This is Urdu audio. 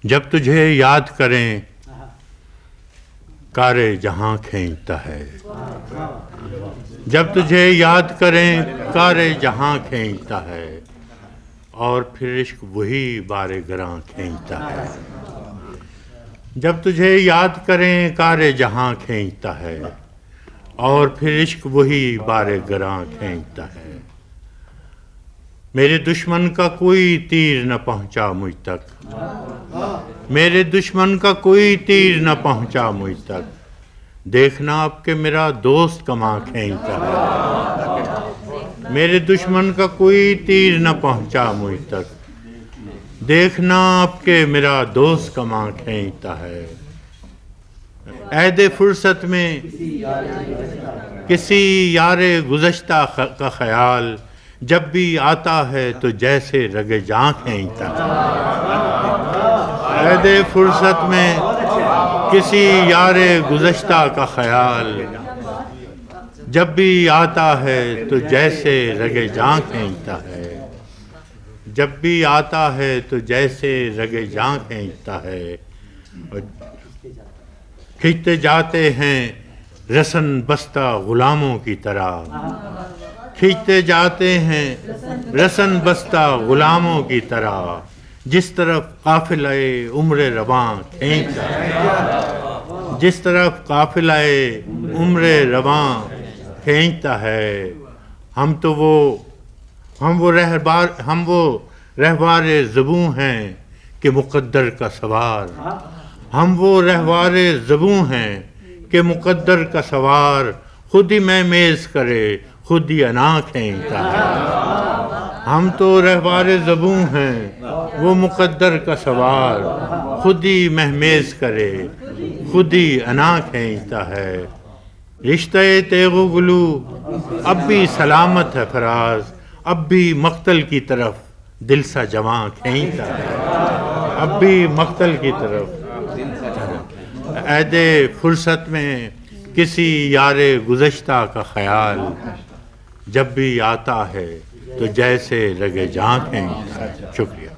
جب تجھے یاد کریں کار جہاں کھینچتا ہے، جب تجھے یاد کریں کار جہاں کھینچتا ہے، اور پھر عشق وہی بار گراں کھینچتا ہے۔ جب تجھے یاد کریں کار جہاں کھینچتا ہے، اور پھر عشق وہی بار گراں کھینچتا ہے۔ میرے دشمن کا کوئی تیر نہ پہنچا مجھ تک، میرے دشمن کا کوئی تیر نہ پہنچا مجھ تک، دیکھنا اب کہ میرا دوست کماں کھینچتا ہے۔ میرے دشمن کا کوئی تیر نہ پہنچا مجھ تک، دیکھنا اب کہ میرا دوست کماں کھینچتا ہے۔ عہد فرصت میں کسی یار گزشتہ کا خیال جب بھی آتا ہے تو جیسے رگ جاں کھینچتا ہے۔ عہد فرصت میں کسی یار گزشتہ کا خیال جب بھی آتا ہے تو جیسے رگ جاں کھینچتا ہے۔ جب بھی آتا ہے تو جیسے رگ جاں کھینچتا ہے، کھنچتے جاتے ہیں رسن بستہ غلاموں کی طرح، کھنچتے جاتے ہیں رسن بستہ غلاموں کی طرح، جس طرف قافلہ عمر رواں کھینچتا ہے، جس طرف قافلہ عمر رواں کھینچتا ہے۔ ہم وہ رہوار زبوں ہیں کہ مقدر کا سوار، ہم وہ رہوار زبوں ہیں کہ مقدر کا سوار، خود ہی میں میز کرے خود ہی انا کھینچتا ہے۔ ہم تو رہوار زبوں ہیں وہ مقدر کا سوار، خود ہی مہمیز کرے خود ہی انا کھینچتا ہے۔ رشتہ تیغ و گلو اب بھی سلامت ہے فراز، اب بھی مقتل کی طرف دل سا جواں کھینچتا ہے، اب بھی مقتل کی طرف۔ عہد فرصت میں کسی یار گزشتہ کا خیال جب بھی آتا ہے تو جیسے رگ جاں کھینچتا ہے۔ شکریہ۔